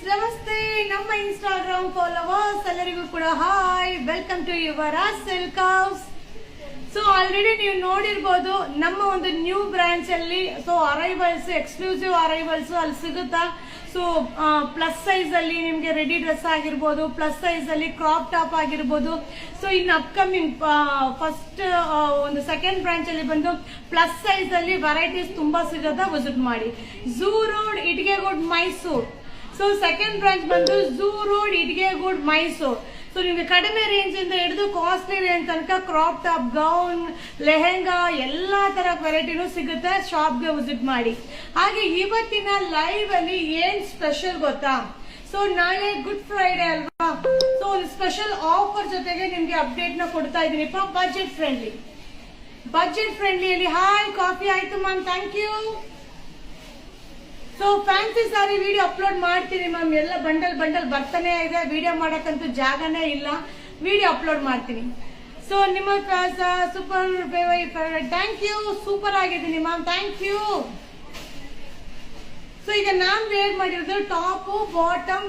ನಮಸ್ತೆ ನಮ್ಮ Instagram followers ಎಲ್ಲರಿಗೂ ಕೂಡ hi, welcome to Yuvraj silk house. So already ನೀವು ನೋಡಿರ್ಬೋದು ನಮ್ಮ ಒಂದು ನ್ಯೂ ಬ್ರಾಂಚ್ ಅಲ್ಲಿ ಅರೈವಲ್ಸ್, ಎಕ್ಸ್ಕ್ಲೂಸಿವ್ ಅರೈವಲ್ಸ್ ಅಲ್ಲಿ ಸಿಗುತ್ತಾ. ಸೊ ಪ್ಲಸ್ ಸೈಜ್ ಅಲ್ಲಿ ನಿಮ್ಗೆ ರೆಡಿ ಡ್ರೆಸ್ ಆಗಿರ್ಬೋದು, ಪ್ಲಸ್ ಸೈಜ್ ಅಲ್ಲಿ ಕ್ರಾಪ್ ಟಾಪ್ ಆಗಿರ್ಬೋದು. ಸೊ ಇನ್ ಅಪ್ಕಮಿಂಗ್ ಫಸ್ಟ್ ಒಂದು ಸೆಕೆಂಡ್ ಬ್ರಾಂಚ್ ಅಲ್ಲಿ ಬಂದು ಪ್ಲಸ್ ಸೈಜ್ ಅಲ್ಲಿ ವೆರೈಟೀಸ್ ತುಂಬಾ ಸಿಗುತ್ತಾ, ವಿಸಿಟ್ ಮಾಡಿ. Zoo road, Itgegod, Mysuru. So second branch ಬಂದು zoo road, Itgegod, Mysuru. So ನಿಮ್ಗೆ ಕಡಿಮೆ ರೇಂಜ್ ಇಂದ ಹಿಡಿದು ಕಾಸ್ಟ್ಲಿ ರೇಂಜ್ ತನಕ ಕ್ರಾಪ್ ಟಾಪ್, ಗೌನ್, ಲೆಹೆಂಗಾ ಎಲ್ಲಾ ತರ ವೆರೈಟಿನೂ ಸಿಗುತ್ತೆ. ಶಾಪ್ಗೆ ವಿಸಿಟ್ ಮಾಡಿ. ಹಾಗೆ ಇವತ್ತಿನ ಲೈವ್ ಅಲ್ಲಿ ಏನ್ ಸ್ಪೆಷಲ್ ಗೊತ್ತಾ? ಸೊ ನಾಳೆ ಗುಡ್ ಫ್ರೈಡೆ ಅಲ್ವಾ? ಸೊ ಒಂದು ಸ್ಪೆಷಲ್ ಆಫರ್ ಜೊತೆಗೆ ನಿಮ್ಗೆ ಅಪ್ಡೇಟ್ ನ ಕೊಡ್ತಾ ಇದೀನಿಪ್ಪ. ಬಜೆಟ್ ಫ್ರೆಂಡ್ಲಿ ಅಲ್ಲಿ. ಹಾಯ್, ಕಾಫಿ ಆಯ್ತು ma'am, thank you. So fancy sari video upload ಮಾಡ್ತೀನಿ ಮ್ಯಾಮ್. ಎಲ್ಲ ಬಂಡಲ್ ಬರ್ತಾನೆ ಇದೆ. ವಿಡಿಯೋ ಮಾಡಕ್ಕಂತೂ ಜಾಗನೇ ಇಲ್ಲ. ವಿಡಿಯೋ ಅಪ್ಲೋಡ್ ಮಾಡ್ತೀನಿ. ಸೊ ನಿಮ್ಮ super favourite, thank you. Super ಆಗಿದ್ದೀನಿ ಮ್ಯಾಮ್, ಥ್ಯಾಂಕ್ ಯು. ಸೊ ಈಗ ನಾನ್ ವೇರ್ ಮಾಡಿರೋದು top bottom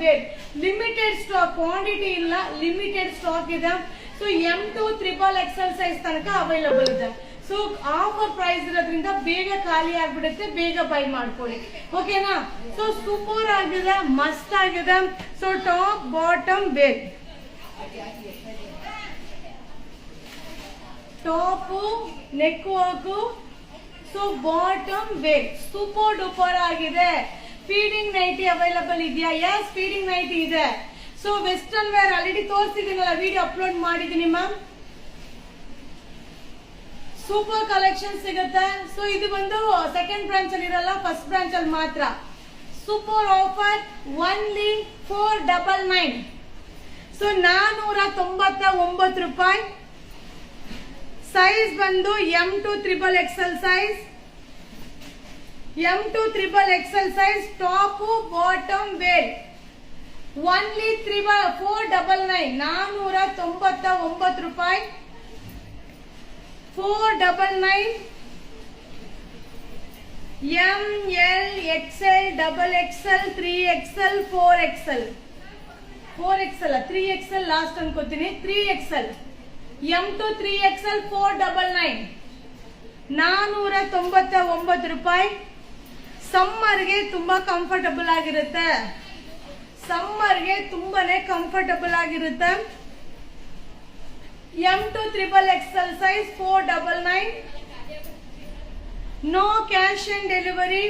wear. Limited stock, quantity ಇಲ್ಲ, ಲಿಮಿಟೆಡ್ ಸ್ಟಾಕ್ ಇದೆ. ಸೊ M2 XXL ಸೈಜ್ ತನಕ ಅವೈಲಬಲ್ ಇದೆ. ಸೊ ಆಫರ್ ಪ್ರೈಸ್ ಇರೋದ್ರಿಂದ ಬೇಗ ಖಾಲಿ ಆಗ್ಬಿಡುತ್ತೆ, ಬೇಗ ಬೈ ಮಾಡ್ಕೊಳ್ಳಿ, ಓಕೆನಾ? ಸೊ ಸೂಪರ್ ಆಗಿದೆ, ಮಸ್ತ್ ಆಗಿದೆ. So top bottom wear, top neck work, so bottom wear super duper ಆಗಿದೆ. ಫೀಡಿಂಗ್ ನೈಟಿ ಅವೈಲಬಲ್ ಇದೆಯಾ? ಎಸ್, ಫೀಡಿಂಗ್ ನೈಟಿ ಇದೆ. ಸೊ ವೆಸ್ಟರ್ನ್ ವೇರ್ ಆಲ್ರೆಡಿ ತೋರಿಸಿದೀನಲ್ಲ, ವಿಡಿಯೋ ಅಪ್ಲೋಡ್ ಮಾಡಿದೀನಿ ಮ್ಯಾಮ್. ಸೂಪರ್ ಕಲೆಕ್ಷನ್ ಸಿಗುತ್ತೆ. ಸೊ ಇದು ಬಂದು ಸೆಕೆಂಡ್ ಬ್ರಾಂಚ್ ಅಲ್ಲಿ ಇರಲ್ಲ, ಫಸ್ಟ್ ಬ್ರಾಂಚ್ ಅಲ್ಲಿ ಮಾತ್ರ. Super offer, only 499. ಸೊ 499 ರೂಪಾಯಿ. ಸೈಜ್ ಬಂದು M2 XXL size. M2 XXL size, top bottom wear. Only 499, 499 ರೂಪಾಯಿ. 499. M, L, XL, XXL, 3XL, 4XL. 4XL 3XL last ಅನ್ಕೋತೀನಿ. 3XL M2 3XL 499, 499 ರೂಪಾಯಿ. ಸಮ್ಮರ್ಗೆ ತುಂಬಾ ಕಂಫರ್ಟಬಲ್ ಆಗಿರುತ್ತೆ. ಸಮ್ಮರ್ಗೆ ತುಂಬಾನೇ ಕಂಫರ್ಟಬಲ್ ಆಗಿರುತ್ತೆ. M2 XXL size 499. No cash and delivery.